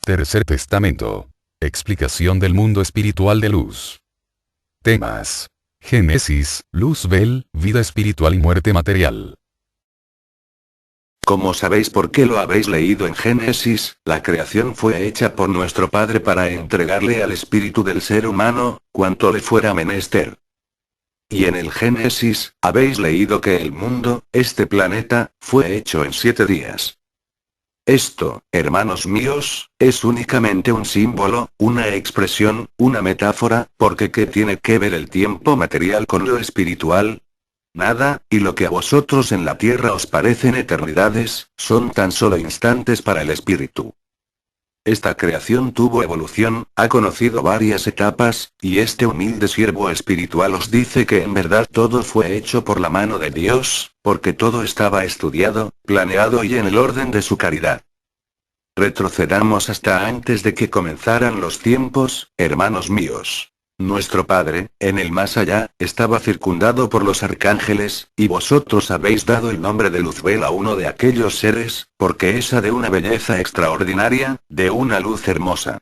Tercer Testamento. Explicación del mundo espiritual de luz. Temas. Génesis, luz vel, vida espiritual y muerte material. Como sabéis por qué lo habéis leído en Génesis, la creación fue hecha por nuestro Padre para entregarle al espíritu del ser humano, cuanto le fuera menester. Y en el Génesis, habéis leído que el mundo, este planeta, fue hecho en 7 días. Esto, hermanos míos, es únicamente un símbolo, una expresión, una metáfora, porque ¿qué tiene que ver el tiempo material con lo espiritual? Nada, y lo que a vosotros en la tierra os parecen eternidades, son tan solo instantes para el espíritu. Esta creación tuvo evolución, ha conocido varias etapas, y este humilde siervo espiritual os dice que en verdad todo fue hecho por la mano de Dios, porque todo estaba estudiado, planeado y en el orden de su caridad. Retrocedamos hasta antes de que comenzaran los tiempos, hermanos míos. Nuestro Padre, en el más allá, estaba circundado por los arcángeles, y vosotros habéis dado el nombre de Luzbel a uno de aquellos seres, porque es de una belleza extraordinaria, de una luz hermosa.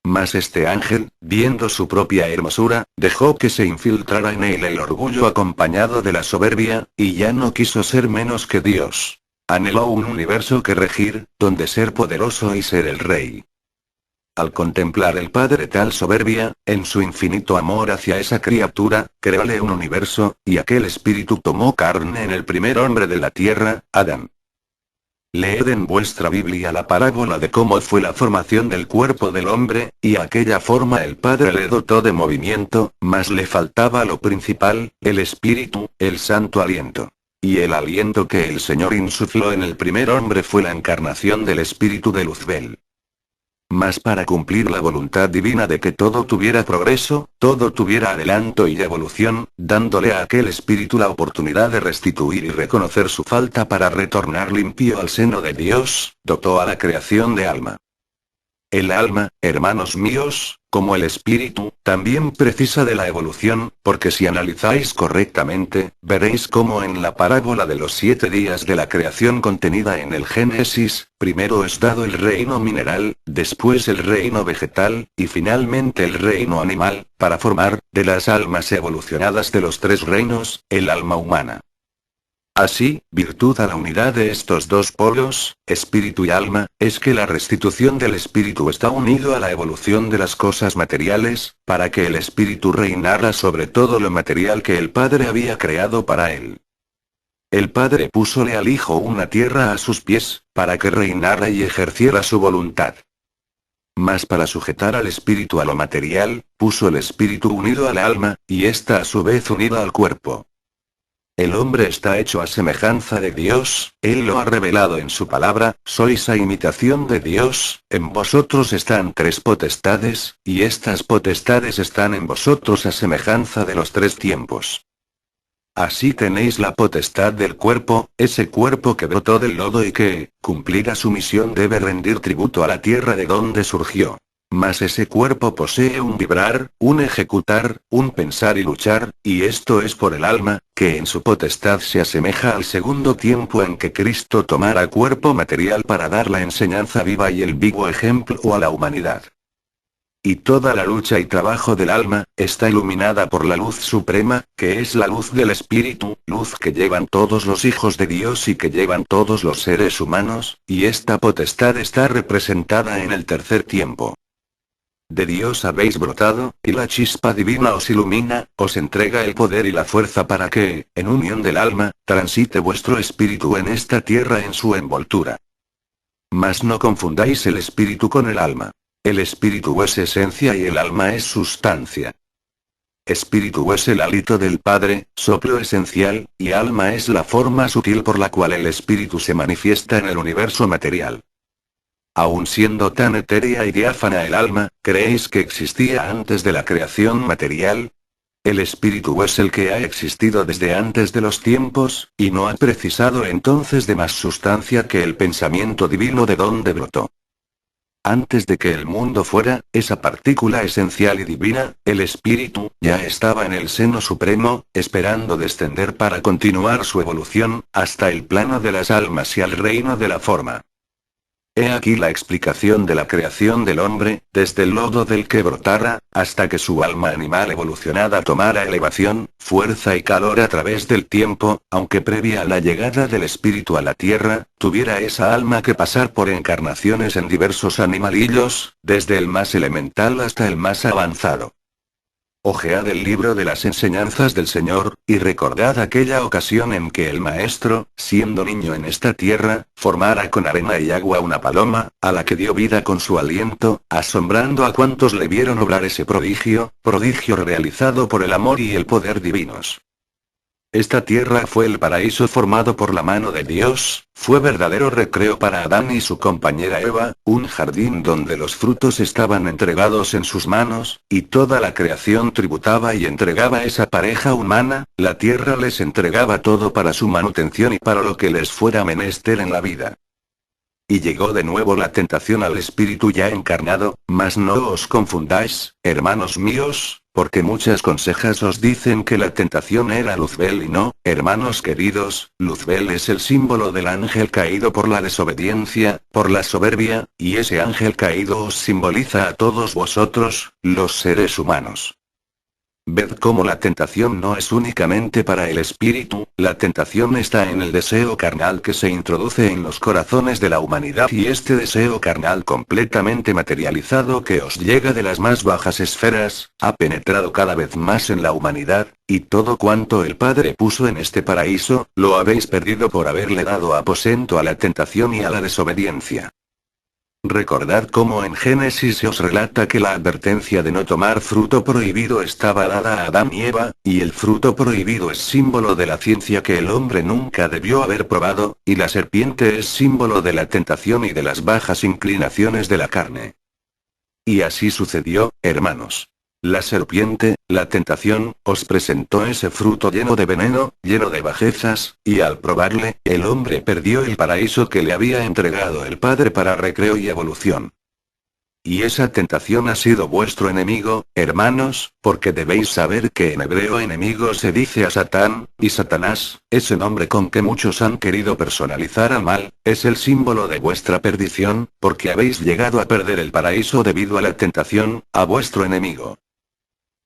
Mas este ángel, viendo su propia hermosura, dejó que se infiltrara en él el orgullo acompañado de la soberbia, y ya no quiso ser menos que Dios. Anheló un universo que regir, donde ser poderoso y ser el rey. Al contemplar el Padre tal soberbia, en su infinito amor hacia esa criatura, creóle un universo, y aquel espíritu tomó carne en el primer hombre de la tierra, Adán. Leed en vuestra Biblia la parábola de cómo fue la formación del cuerpo del hombre, y a aquella forma el Padre le dotó de movimiento, mas le faltaba lo principal, el espíritu, el santo aliento. Y el aliento que el Señor insufló en el primer hombre fue la encarnación del espíritu de Luzbel. Mas para cumplir la voluntad divina de que todo tuviera progreso, todo tuviera adelanto y evolución, dándole a aquel espíritu la oportunidad de restituir y reconocer su falta para retornar limpio al seno de Dios, dotó a la creación de alma. El alma, hermanos míos, como el espíritu, también precisa de la evolución, porque si analizáis correctamente, veréis cómo en la parábola de los 7 días de la creación contenida en el Génesis, primero es dado el reino mineral, después el reino vegetal, y finalmente el reino animal, para formar, de las almas evolucionadas de los 3 reinos, el alma humana. Así, virtud a la unidad de estos dos polos, espíritu y alma, es que la restitución del espíritu está unido a la evolución de las cosas materiales, para que el espíritu reinara sobre todo lo material que el Padre había creado para él. El Padre púsole al Hijo una tierra a sus pies, para que reinara y ejerciera su voluntad. Mas para sujetar al espíritu a lo material, puso el espíritu unido al alma, y ésta a su vez unida al cuerpo. El hombre está hecho a semejanza de Dios, Él lo ha revelado en su palabra, sois a imitación de Dios, en vosotros están 3 potestades, y estas potestades están en vosotros a semejanza de los 3 tiempos. Así tenéis la potestad del cuerpo, ese cuerpo que brotó del lodo y que, cumplida su misión debe rendir tributo a la tierra de donde surgió. Mas ese cuerpo posee un vibrar, un ejecutar, un pensar y luchar, y esto es por el alma, que en su potestad se asemeja al segundo tiempo en que Cristo tomara cuerpo material para dar la enseñanza viva y el vivo ejemplo a la humanidad. Y toda la lucha y trabajo del alma, está iluminada por la luz suprema, que es la luz del Espíritu, luz que llevan todos los hijos de Dios y que llevan todos los seres humanos, y esta potestad está representada en el tercer tiempo. De Dios habéis brotado, y la chispa divina os ilumina, os entrega el poder y la fuerza para que, en unión del alma, transite vuestro espíritu en esta tierra en su envoltura. Mas no confundáis el espíritu con el alma. El espíritu es esencia y el alma es sustancia. Espíritu es el hálito del Padre, soplo esencial, y alma es la forma sutil por la cual el espíritu se manifiesta en el universo material. Aun siendo tan etérea y diáfana el alma, ¿creéis que existía antes de la creación material? El espíritu es el que ha existido desde antes de los tiempos, y no ha precisado entonces de más sustancia que el pensamiento divino de donde brotó. Antes de que el mundo fuera, esa partícula esencial y divina, el espíritu, ya estaba en el seno supremo, esperando descender para continuar su evolución, hasta el plano de las almas y al reino de la forma. He aquí la explicación de la creación del hombre, desde el lodo del que brotara, hasta que su alma animal evolucionada tomara elevación, fuerza y calor a través del tiempo, aunque previa a la llegada del espíritu a la tierra, tuviera esa alma que pasar por encarnaciones en diversos animalillos, desde el más elemental hasta el más avanzado. Hojead el libro de las enseñanzas del Señor, y recordad aquella ocasión en que el Maestro, siendo niño en esta tierra, formara con arena y agua una paloma, a la que dio vida con su aliento, asombrando a cuantos le vieron obrar ese prodigio realizado por el amor y el poder divinos. Esta tierra fue el paraíso formado por la mano de Dios, fue verdadero recreo para Adán y su compañera Eva, un jardín donde los frutos estaban entregados en sus manos, y toda la creación tributaba y entregaba a esa pareja humana, la tierra les entregaba todo para su manutención y para lo que les fuera menester en la vida. Y llegó de nuevo la tentación al espíritu ya encarnado, mas no os confundáis, hermanos míos, porque muchas consejas os dicen que la tentación era Luzbel y no, hermanos queridos, Luzbel es el símbolo del ángel caído por la desobediencia, por la soberbia, y ese ángel caído os simboliza a todos vosotros, los seres humanos. Ved cómo la tentación no es únicamente para el espíritu, la tentación está en el deseo carnal que se introduce en los corazones de la humanidad y este deseo carnal completamente materializado que os llega de las más bajas esferas, ha penetrado cada vez más en la humanidad, y todo cuanto el Padre puso en este paraíso, lo habéis perdido por haberle dado aposento a la tentación y a la desobediencia. Recordad cómo en Génesis se os relata que la advertencia de no tomar fruto prohibido estaba dada a Adán y Eva, y el fruto prohibido es símbolo de la ciencia que el hombre nunca debió haber probado, y la serpiente es símbolo de la tentación y de las bajas inclinaciones de la carne. Y así sucedió, hermanos. La serpiente, la tentación, os presentó ese fruto lleno de veneno, lleno de bajezas, y al probarle, el hombre perdió el paraíso que le había entregado el Padre para recreo y evolución. Y esa tentación ha sido vuestro enemigo, hermanos, porque debéis saber que en hebreo enemigo se dice a Satán, y Satanás, ese nombre con que muchos han querido personalizar al mal, es el símbolo de vuestra perdición, porque habéis llegado a perder el paraíso debido a la tentación, a vuestro enemigo.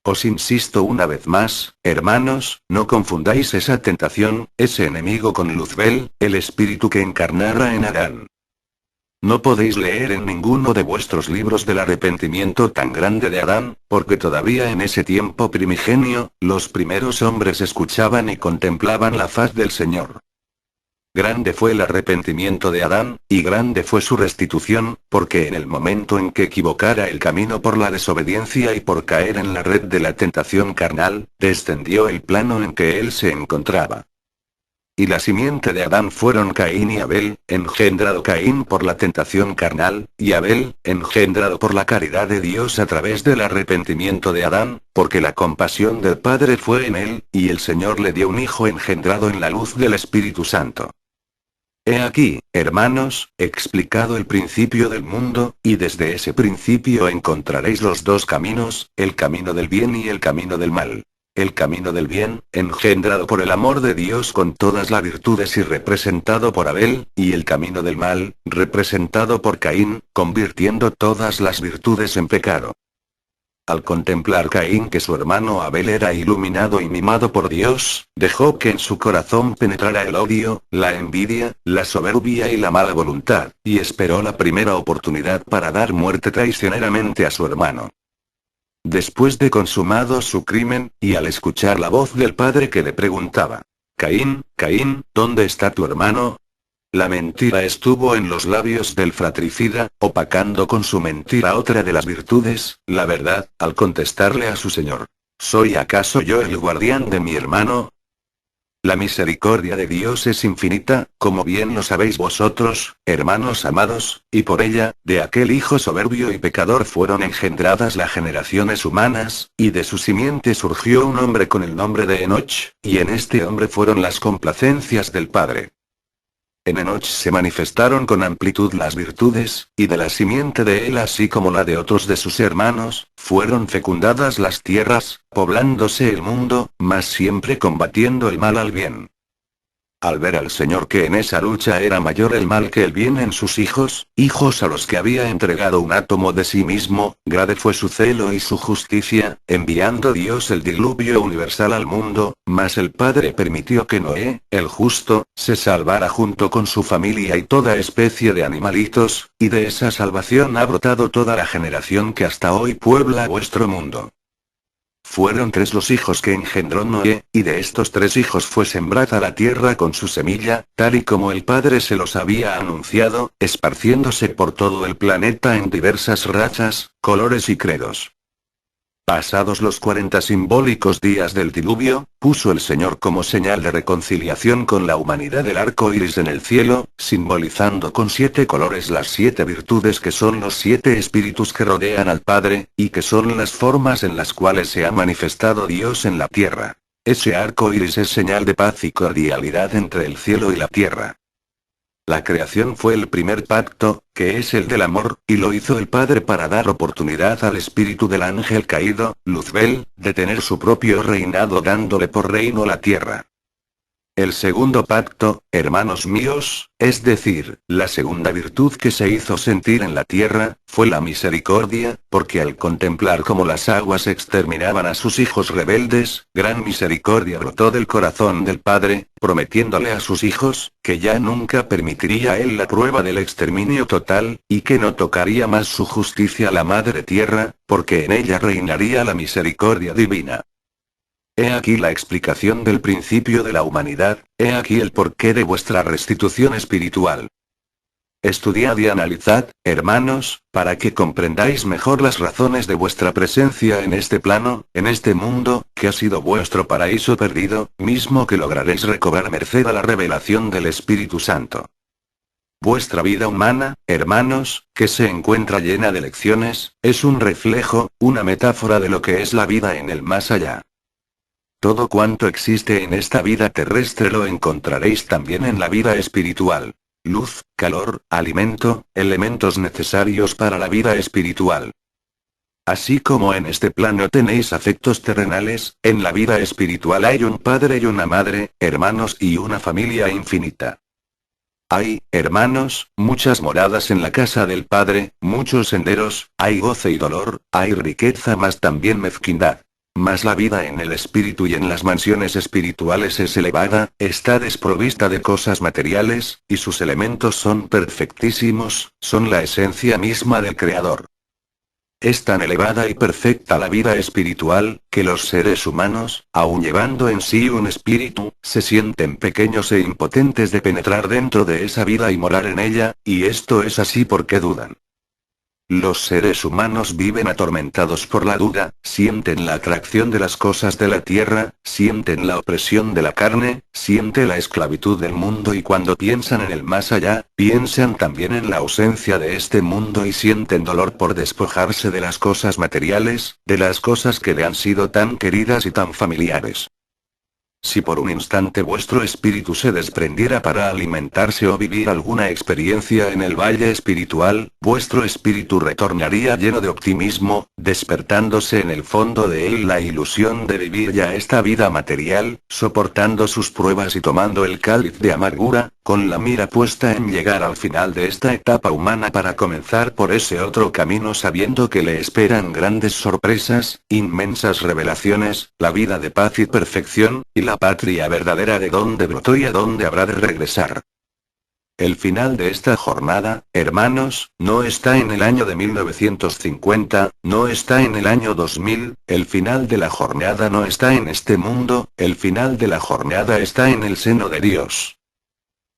Os insisto una vez más, hermanos, no confundáis esa tentación, ese enemigo con Luzbel, el espíritu que encarnara en Adán. No podéis leer en ninguno de vuestros libros del arrepentimiento tan grande de Adán, porque todavía en ese tiempo primigenio, los primeros hombres escuchaban y contemplaban la faz del Señor. Grande fue el arrepentimiento de Adán, y grande fue su restitución, porque en el momento en que equivocara el camino por la desobediencia y por caer en la red de la tentación carnal, descendió el plano en que él se encontraba. Y la simiente de Adán fueron Caín y Abel, engendrado Caín por la tentación carnal, y Abel, engendrado por la caridad de Dios a través del arrepentimiento de Adán, porque la compasión del Padre fue en él, y el Señor le dio un hijo engendrado en la luz del Espíritu Santo. He aquí, hermanos, explicado el principio del mundo, y desde ese principio encontraréis los dos caminos, el camino del bien y el camino del mal. El camino del bien, engendrado por el amor de Dios con todas las virtudes y representado por Abel, y el camino del mal, representado por Caín, convirtiendo todas las virtudes en pecado. Al contemplar Caín que su hermano Abel era iluminado y mimado por Dios, dejó que en su corazón penetrara el odio, la envidia, la soberbia y la mala voluntad, y esperó la primera oportunidad para dar muerte traicioneramente a su hermano. Después de consumado su crimen, y al escuchar la voz del padre que le preguntaba: Caín, Caín, ¿dónde está tu hermano? La mentira estuvo en los labios del fratricida, opacando con su mentira otra de las virtudes, la verdad, al contestarle a su señor: ¿Soy acaso yo el guardián de mi hermano? La misericordia de Dios es infinita, como bien lo sabéis vosotros, hermanos amados, y por ella, de aquel hijo soberbio y pecador fueron engendradas las generaciones humanas, y de su simiente surgió un hombre con el nombre de Enoch, y en este hombre fueron las complacencias del Padre. En Enoch se manifestaron con amplitud las virtudes, y de la simiente de él así como la de otros de sus hermanos, fueron fecundadas las tierras, poblándose el mundo, mas siempre combatiendo el mal al bien. Al ver al Señor que en esa lucha era mayor el mal que el bien en sus hijos a los que había entregado un átomo de sí mismo, grande fue su celo y su justicia, enviando Dios el diluvio universal al mundo, mas el Padre permitió que Noé, el justo, se salvara junto con su familia y toda especie de animalitos, y de esa salvación ha brotado toda la generación que hasta hoy puebla vuestro mundo. Fueron 3 los hijos que engendró Noé, y de estos 3 hijos fue sembrada la tierra con su semilla, tal y como el Padre se los había anunciado, esparciéndose por todo el planeta en diversas razas, colores y credos. Pasados los 40 simbólicos días del diluvio, puso el Señor como señal de reconciliación con la humanidad el arco iris en el cielo, simbolizando con 7 colores las 7 virtudes que son los 7 espíritus que rodean al Padre, y que son las formas en las cuales se ha manifestado Dios en la tierra. Ese arco iris es señal de paz y cordialidad entre el cielo y la tierra. La creación fue el primer pacto, que es el del amor, y lo hizo el Padre para dar oportunidad al espíritu del ángel caído, Luzbel, de tener su propio reinado dándole por reino la tierra. El segundo pacto, hermanos míos, es decir, la segunda virtud que se hizo sentir en la tierra, fue la misericordia, porque al contemplar cómo las aguas exterminaban a sus hijos rebeldes, gran misericordia brotó del corazón del Padre, prometiéndole a sus hijos, que ya nunca permitiría él la prueba del exterminio total, y que no tocaría más su justicia a la madre tierra, porque en ella reinaría la misericordia divina. He aquí la explicación del principio de la humanidad, he aquí el porqué de vuestra restitución espiritual. Estudiad y analizad, hermanos, para que comprendáis mejor las razones de vuestra presencia en este plano, en este mundo, que ha sido vuestro paraíso perdido, mismo que lograréis recobrar merced a la revelación del Espíritu Santo. Vuestra vida humana, hermanos, que se encuentra llena de lecciones, es un reflejo, una metáfora de lo que es la vida en el más allá. Todo cuanto existe en esta vida terrestre lo encontraréis también en la vida espiritual. Luz, calor, alimento, elementos necesarios para la vida espiritual. Así como en este plano tenéis afectos terrenales, en la vida espiritual hay un padre y una madre, hermanos y una familia infinita. Hay, hermanos, muchas moradas en la casa del Padre, muchos senderos, hay goce y dolor, hay riqueza mas también mezquindad. Mas la vida en el espíritu y en las mansiones espirituales es elevada, está desprovista de cosas materiales, y sus elementos son perfectísimos, son la esencia misma del Creador. Es tan elevada y perfecta la vida espiritual, que los seres humanos, aun llevando en sí un espíritu, se sienten pequeños e impotentes de penetrar dentro de esa vida y morar en ella, y esto es así porque dudan. Los seres humanos viven atormentados por la duda, sienten la atracción de las cosas de la tierra, sienten la opresión de la carne, sienten la esclavitud del mundo y cuando piensan en el más allá, piensan también en la ausencia de este mundo y sienten dolor por despojarse de las cosas materiales, de las cosas que le han sido tan queridas y tan familiares. Si por un instante vuestro espíritu se desprendiera para alimentarse o vivir alguna experiencia en el valle espiritual, vuestro espíritu retornaría lleno de optimismo, despertándose en el fondo de él la ilusión de vivir ya esta vida material, soportando sus pruebas y tomando el cáliz de amargura, con la mira puesta en llegar al final de esta etapa humana para comenzar por ese otro camino sabiendo que le esperan grandes sorpresas, inmensas revelaciones, la vida de paz y perfección, y la patria verdadera de donde brotó y a donde habrá de regresar. El final de esta jornada, hermanos, no está en el año de 1950, no está en el año 2000, el final de la jornada no está en este mundo, el final de la jornada está en el seno de Dios.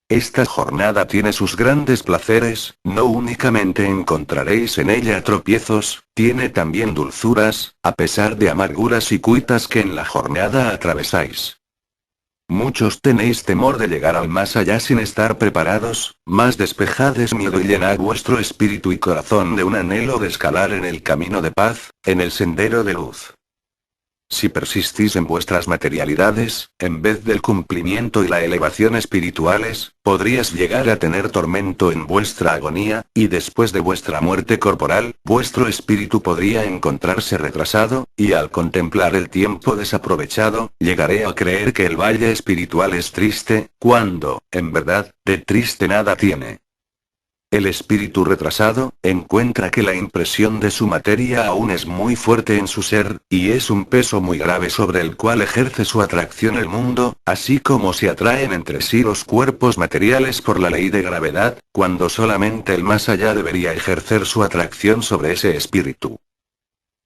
Esta jornada tiene sus grandes placeres, no únicamente encontraréis en ella tropiezos, tiene también dulzuras, a pesar de amarguras y cuitas que en la jornada atravesáis. Muchos tenéis temor de llegar al más allá sin estar preparados, mas despejad ese miedo y llenad vuestro espíritu y corazón de un anhelo de escalar en el camino de paz, en el sendero de luz. Si persistís en vuestras materialidades, en vez del cumplimiento y la elevación espirituales, podrías llegar a tener tormento en vuestra agonía, y después de vuestra muerte corporal, vuestro espíritu podría encontrarse retrasado, y al contemplar el tiempo desaprovechado, llegaré a creer que el valle espiritual es triste, cuando, en verdad, de triste nada tiene. El espíritu retrasado, encuentra que la impresión de su materia aún es muy fuerte en su ser, y es un peso muy grave sobre el cual ejerce su atracción el mundo, así como se atraen entre sí los cuerpos materiales por la ley de gravedad, cuando solamente el más allá debería ejercer su atracción sobre ese espíritu.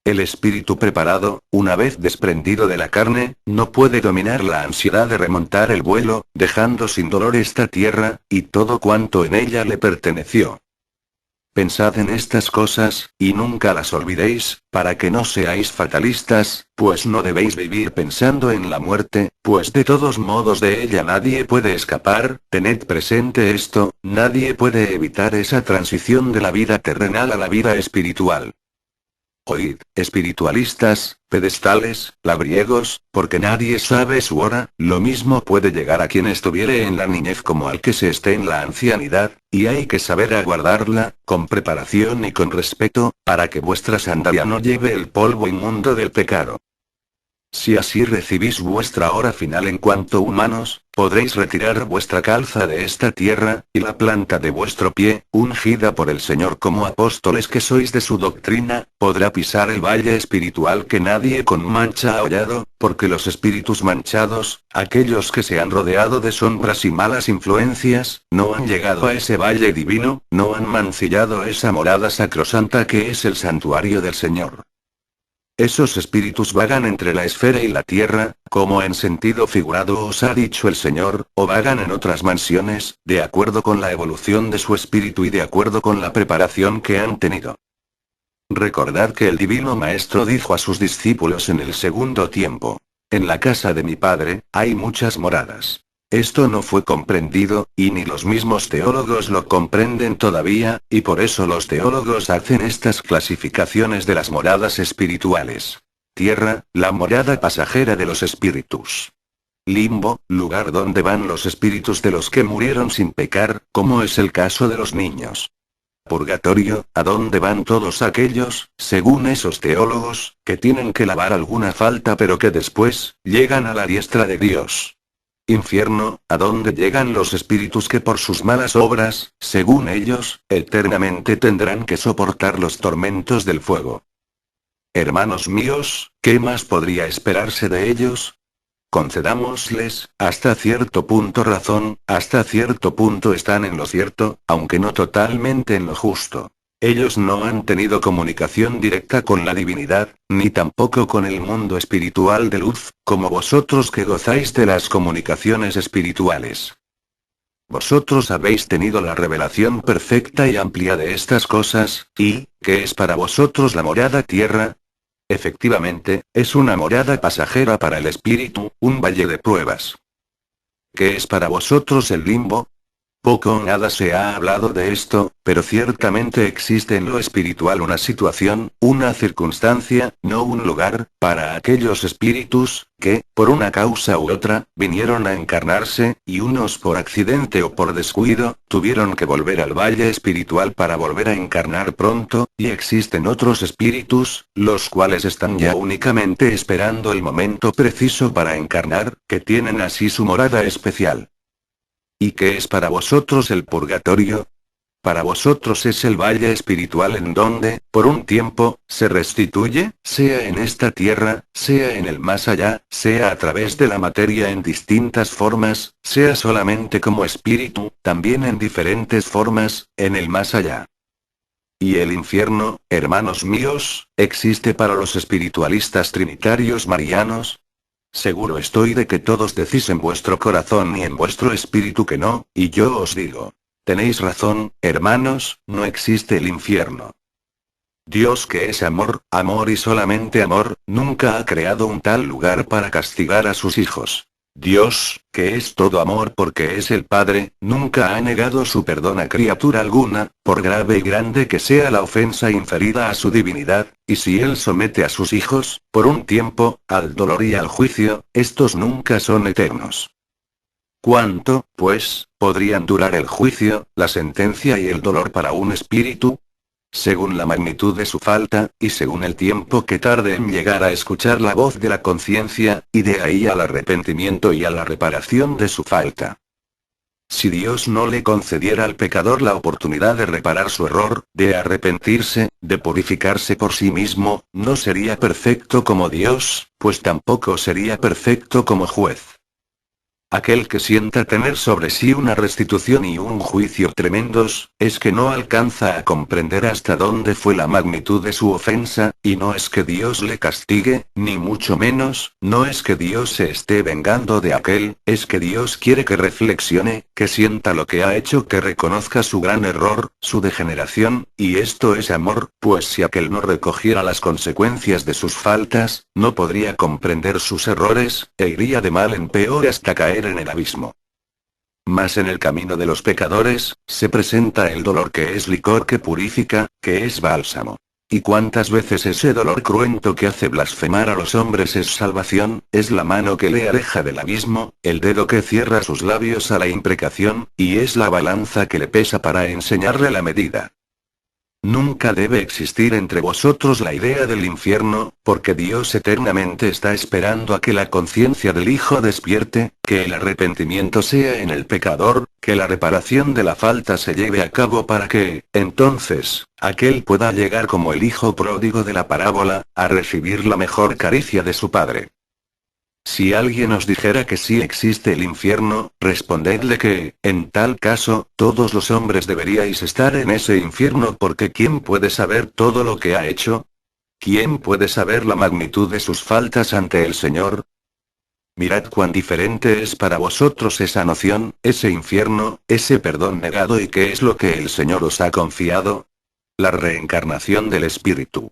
El espíritu preparado, una vez desprendido de la carne, no puede dominar la ansiedad de remontar el vuelo, dejando sin dolor esta tierra, y todo cuanto en ella le perteneció. Pensad en estas cosas, y nunca las olvidéis, para que no seáis fatalistas, pues no debéis vivir pensando en la muerte, pues de todos modos de ella nadie puede escapar. Tened presente esto, nadie puede evitar esa transición de la vida terrenal a la vida espiritual. Oíd, espiritualistas, pedestales, labriegos, porque nadie sabe su hora, lo mismo puede llegar a quien estuviere en la niñez como al que se esté en la ancianidad, y hay que saber aguardarla, con preparación y con respeto, para que vuestra sandalia no lleve el polvo inmundo del pecado. Si así recibís vuestra hora final en cuanto humanos, podréis retirar vuestra calza de esta tierra, y la planta de vuestro pie, ungida por el Señor como apóstoles que sois de su doctrina, podrá pisar el valle espiritual que nadie con mancha ha hollado, porque los espíritus manchados, aquellos que se han rodeado de sombras y malas influencias, no han llegado a ese valle divino, no han mancillado esa morada sacrosanta que es el santuario del Señor. Esos espíritus vagan entre la esfera y la tierra, como en sentido figurado os ha dicho el Señor, o vagan en otras mansiones, de acuerdo con la evolución de su espíritu y de acuerdo con la preparación que han tenido. Recordad que el Divino Maestro dijo a sus discípulos en el segundo tiempo: en la casa de mi Padre, hay muchas moradas. Esto no fue comprendido, y ni los mismos teólogos lo comprenden todavía, y por eso los teólogos hacen estas clasificaciones de las moradas espirituales. Tierra, la morada pasajera de los espíritus. Limbo, lugar donde van los espíritus de los que murieron sin pecar, como es el caso de los niños. Purgatorio, a donde van todos aquellos, según esos teólogos, que tienen que lavar alguna falta pero que después, llegan a la diestra de Dios. Infierno, a donde llegan los espíritus que por sus malas obras, según ellos, eternamente tendrán que soportar los tormentos del fuego. Hermanos míos, ¿qué más podría esperarse de ellos? Concedámosles, hasta cierto punto razón, hasta cierto punto están en lo cierto, aunque no totalmente en lo justo. Ellos no han tenido comunicación directa con la divinidad, ni tampoco con el mundo espiritual de luz, como vosotros que gozáis de las comunicaciones espirituales. Vosotros habéis tenido la revelación perfecta y amplia de estas cosas, y, ¿qué es para vosotros la morada tierra? Efectivamente, es una morada pasajera para el espíritu, un valle de pruebas. ¿Qué es para vosotros el limbo? Poco o nada se ha hablado de esto, pero ciertamente existe en lo espiritual una situación, una circunstancia, no un lugar, para aquellos espíritus, que, por una causa u otra, vinieron a encarnarse, y unos por accidente o por descuido, tuvieron que volver al valle espiritual para volver a encarnar pronto, y existen otros espíritus, los cuales están ya únicamente esperando el momento preciso para encarnar, que tienen así su morada especial. ¿Y qué es para vosotros el purgatorio? Para vosotros es el valle espiritual en donde, por un tiempo, se restituye, sea en esta tierra, sea en el más allá, sea a través de la materia en distintas formas, sea solamente como espíritu, también en diferentes formas, en el más allá. Y el infierno, hermanos míos, ¿existe para los espiritualistas trinitarios marianos? Seguro estoy de que todos decís en vuestro corazón y en vuestro espíritu que no, y yo os digo: tenéis razón, hermanos, no existe el infierno. Dios, que es amor, amor y solamente amor, nunca ha creado un tal lugar para castigar a sus hijos. Dios, que es todo amor porque es el Padre, nunca ha negado su perdón a criatura alguna, por grave y grande que sea la ofensa inferida a su divinidad, y si Él somete a sus hijos, por un tiempo, al dolor y al juicio, estos nunca son eternos. ¿Cuánto, pues, podrían durar el juicio, la sentencia y el dolor para un espíritu? Según la magnitud de su falta, y según el tiempo que tarde en llegar a escuchar la voz de la conciencia, y de ahí al arrepentimiento y a la reparación de su falta. Si Dios no le concediera al pecador la oportunidad de reparar su error, de arrepentirse, de purificarse por sí mismo, no sería perfecto como Dios, pues tampoco sería perfecto como juez. Aquel que sienta tener sobre sí una restitución y un juicio tremendos, es que no alcanza a comprender hasta dónde fue la magnitud de su ofensa, y no es que Dios le castigue, ni mucho menos, no es que Dios se esté vengando de aquel, es que Dios quiere que reflexione, que sienta lo que ha hecho, que reconozca su gran error, su degeneración, y esto es amor, pues si aquel no recogiera las consecuencias de sus faltas, no podría comprender sus errores, e iría de mal en peor hasta caer en el abismo. Mas en el camino de los pecadores, se presenta el dolor que es licor que purifica, que es bálsamo. Y cuántas veces ese dolor cruento que hace blasfemar a los hombres es salvación, es la mano que le aleja del abismo, el dedo que cierra sus labios a la imprecación, y es la balanza que le pesa para enseñarle la medida. Nunca debe existir entre vosotros la idea del infierno, porque Dios eternamente está esperando a que la conciencia del Hijo despierte, que el arrepentimiento sea en el pecador, que la reparación de la falta se lleve a cabo para que, entonces, aquel pueda llegar como el hijo pródigo de la parábola, a recibir la mejor caricia de su padre. Si alguien os dijera que sí existe el infierno, respondedle que, en tal caso, todos los hombres deberíais estar en ese infierno porque ¿quién puede saber todo lo que ha hecho? ¿Quién puede saber la magnitud de sus faltas ante el Señor? Mirad cuán diferente es para vosotros esa noción, ese infierno, ese perdón negado y qué es lo que el Señor os ha confiado. La reencarnación del Espíritu.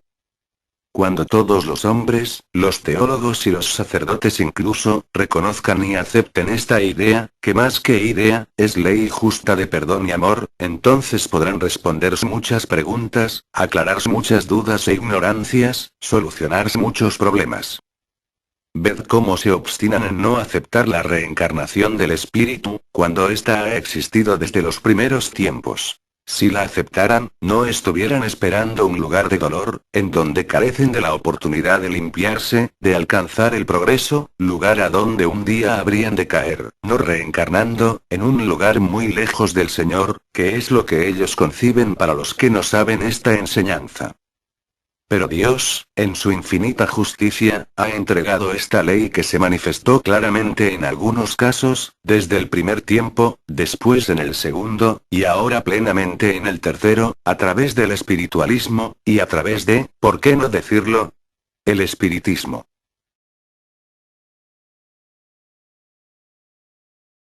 Cuando todos los hombres, los teólogos y los sacerdotes incluso, reconozcan y acepten esta idea, que más que idea, es ley justa de perdón y amor, entonces podrán responder muchas preguntas, aclarar muchas dudas e ignorancias, solucionar muchos problemas. Ved cómo se obstinan en no aceptar la reencarnación del espíritu, cuando ésta ha existido desde los primeros tiempos. Si la aceptaran, no estuvieran esperando un lugar de dolor, en donde carecen de la oportunidad de limpiarse, de alcanzar el progreso, lugar a donde un día habrían de caer, no reencarnando, en un lugar muy lejos del Señor, que es lo que ellos conciben para los que no saben esta enseñanza. Pero Dios, en su infinita justicia, ha entregado esta ley que se manifestó claramente en algunos casos, desde el primer tiempo, después en el segundo, y ahora plenamente en el tercero, a través del espiritualismo, y a través de, ¿por qué no decirlo?, el espiritismo.